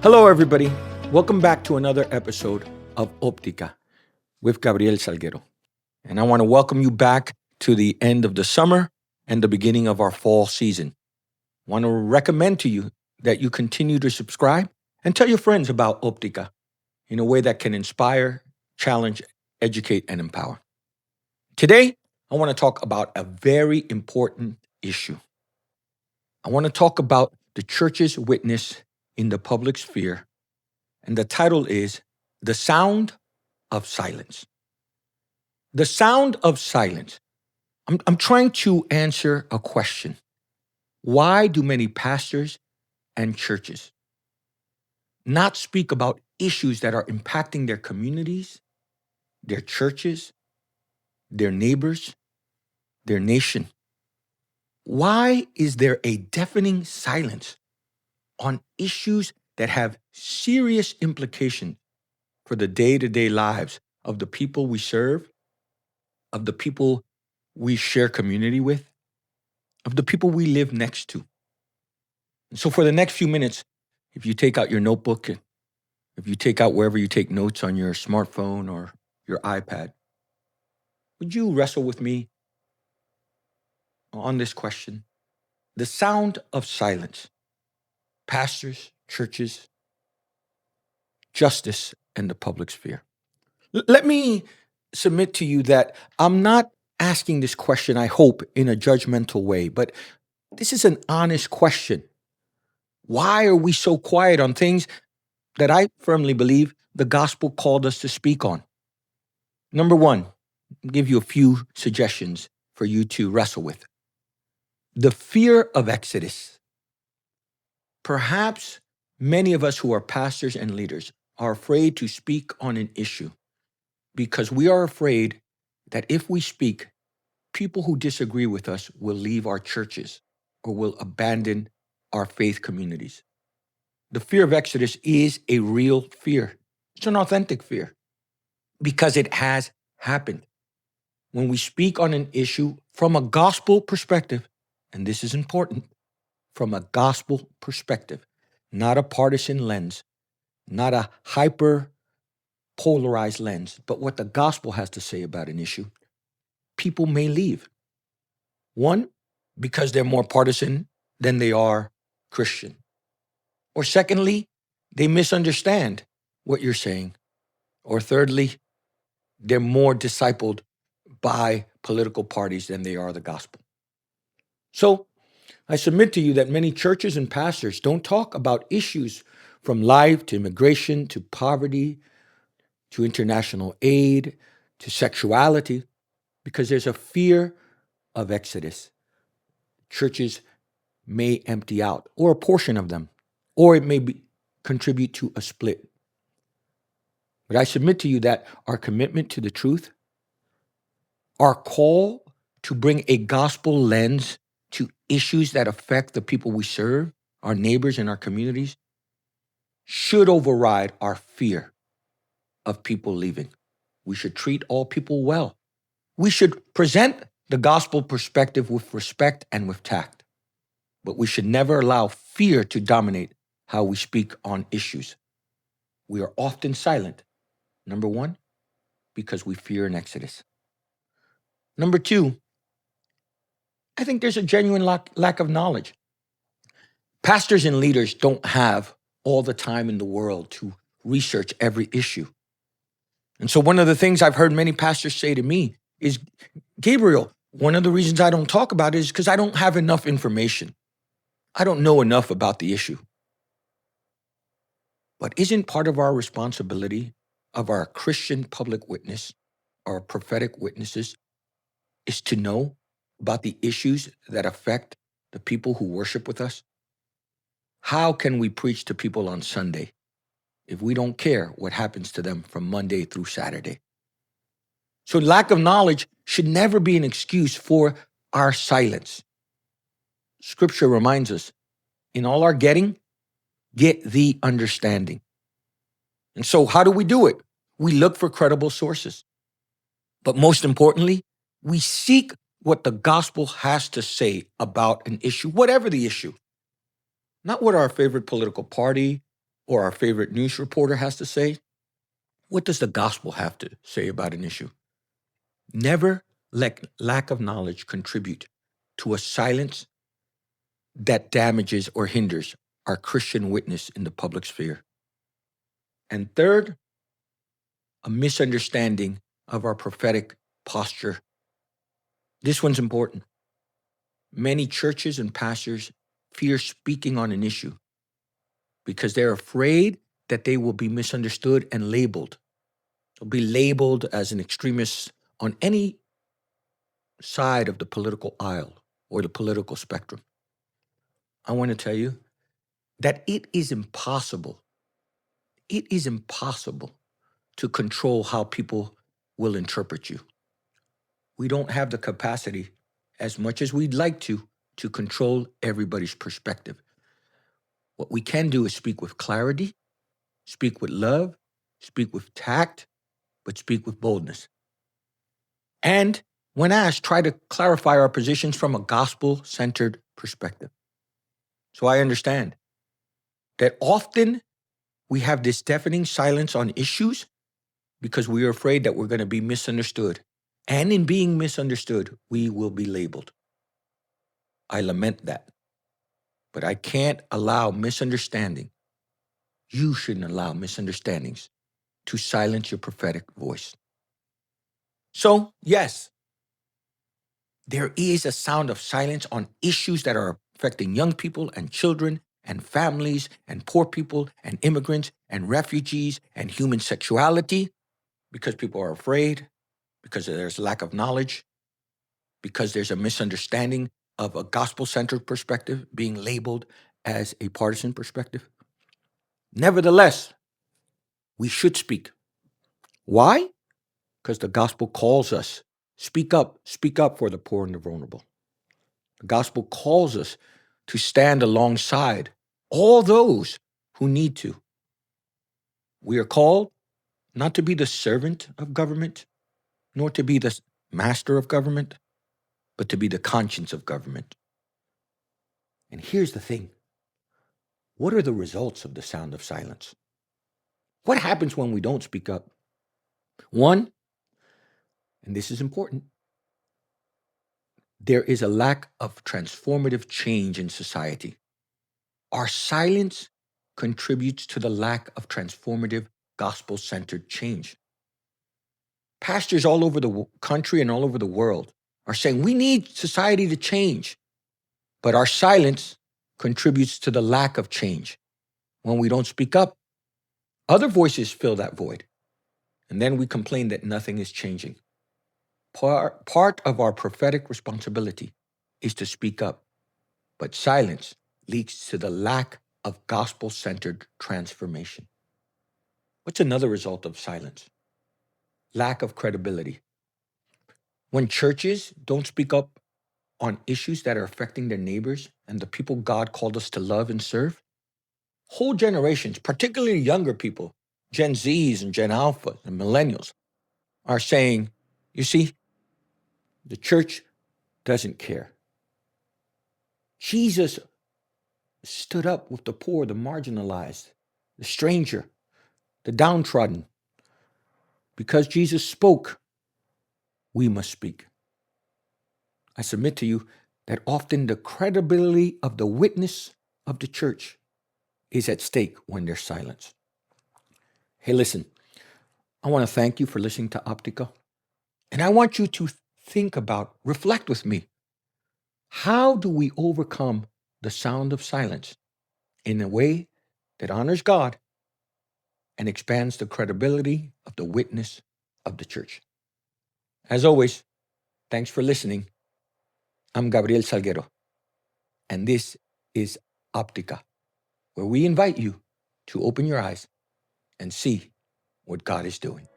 Hello, everybody. Welcome back to another episode of Optica with Gabriel Salguero. And I want to welcome you back to the end of the summer and the beginning of our fall season. I want to recommend to you that you continue to subscribe and tell your friends about Optica in a way that can inspire, challenge, educate, and empower. Today, I want to talk about a very important issue. I want to talk about the church's witness in the public sphere, and the title is The Sound of Silence. The sound of silence. I'm trying to answer a question. Why do many pastors and churches not speak about issues that are impacting their communities, their churches, their neighbors, their nation? Why is there a deafening silence on issues that have serious implications for the day to day lives of the people we serve, of the people we share community with, of the people we live next to? And so, for the next few minutes, if you take out your notebook, if you take out wherever you take notes on your smartphone or your iPad, would you wrestle with me on this question? The sound of silence, pastors, churches, justice, and the public sphere. Let me submit to you that I'm not asking this question, I hope, in a judgmental way, but this is an honest question. Why are we so quiet on things that I firmly believe the gospel called us to speak on? Number one, I'll give you a few suggestions for you to wrestle with. The fear of Exodus. Perhaps many of us who are pastors and leaders are afraid to speak on an issue because we are afraid that if we speak, people who disagree with us will leave our churches or will abandon our faith communities. The fear of Exodus is a real fear. It's an authentic fear because it has happened. When we speak on an issue from a gospel perspective, and this is important, from a gospel perspective, not a partisan lens, not a hyper polarized lens, but what the gospel has to say about an issue, people may leave. One, because they're more partisan than they are Christian. Or secondly, they misunderstand what you're saying. Or thirdly, they're more discipled by political parties than they are the gospel. So I submit to you that many churches and pastors don't talk about issues from life to immigration to poverty to international aid to sexuality because there's a fear of Exodus. Churches may empty out, or a portion of them, or it may contribute to a split. But I submit to you that our commitment to the truth, our call to bring a gospel lens to issues that affect the people we serve, our neighbors and our communities, should override our fear of people leaving. We should treat all people well. We should present the gospel perspective with respect and with tact. But we should never allow fear to dominate how we speak on issues. We are often silent. Number one, because we fear an exodus. Number two, I think there's a genuine lack of knowledge. Pastors and leaders don't have all the time in the world to research every issue. And so one of the things I've heard many pastors say to me is, Gabriel, one of the reasons I don't talk about it is because I don't have enough information. I don't know enough about the issue. But isn't part of our responsibility of our Christian public witness, our prophetic witnesses, is to know about the issues that affect the people who worship with us? How can we preach to people on Sunday if we don't care what happens to them from Monday through Saturday? So lack of knowledge should never be an excuse for our silence. Scripture reminds us, in all our getting, get the understanding. And so how do we do it? We look for credible sources. But most importantly, we seek what the gospel has to say about an issue, whatever the issue. Not what our favorite political party or our favorite news reporter has to say. What does the gospel have to say about an issue? Never let lack of knowledge contribute to a silence that damages or hinders our Christian witness in the public sphere. And third, a misunderstanding of our prophetic posture. This one's important. Many churches and pastors fear speaking on an issue because they're afraid that they will be misunderstood and labeled. They'll be labeled as an extremist on any side of the political aisle or the political spectrum. I want to tell you that it is impossible to control how people will interpret you. We don't have the capacity, as much as we'd like to control everybody's perspective. What we can do is speak with clarity, speak with love, speak with tact, but speak with boldness. And when asked, try to clarify our positions from a gospel-centered perspective. So I understand that often we have this deafening silence on issues because we are afraid that we're going to be misunderstood. And in being misunderstood, we will be labeled. I lament that. But I can't allow misunderstanding. You shouldn't allow misunderstandings to silence your prophetic voice. So, yes, there is a sound of silence on issues that are affecting young people and children and families and poor people and immigrants and refugees and human sexuality because people are afraid, because there's lack of knowledge, because there's a misunderstanding of a gospel-centered perspective being labeled as a partisan perspective. Nevertheless, we should speak. Why? Because the gospel calls us. Speak up for the poor and the vulnerable. The gospel calls us to stand alongside all those who need to. We are called not to be the servant of government, nor to be the master of government, but to be the conscience of government. And here's the thing. What are the results of the sound of silence? What happens when we don't speak up? One, and this is important, there is a lack of transformative change in society. Our silence contributes to the lack of transformative gospel-centered change. Pastors all over the country and all over the world are saying we need society to change, but our silence contributes to the lack of change. When we don't speak up, other voices fill that void, and then we complain that nothing is changing. Part of our prophetic responsibility is to speak up, but silence leads to the lack of gospel-centered transformation. What's another result of silence? Lack of credibility. When churches don't speak up on issues that are affecting their neighbors and the people God called us to love and serve, whole generations, particularly younger people, Gen Zs and Gen Alphas and millennials, are saying, you see, the church doesn't care. Jesus stood up with the poor, the marginalized, the stranger, the downtrodden. Because Jesus spoke, we must speak. I submit to you that often the credibility of the witness of the church is at stake when there's silence. Hey, listen, I want to thank you for listening to Optica. And I want you to reflect with me. How do we overcome the sound of silence in a way that honors God and expands the credibility of the witness of the church? As always, thanks for listening. I'm Gabriel Salguero, and this is Optica, where we invite you to open your eyes and see what God is doing.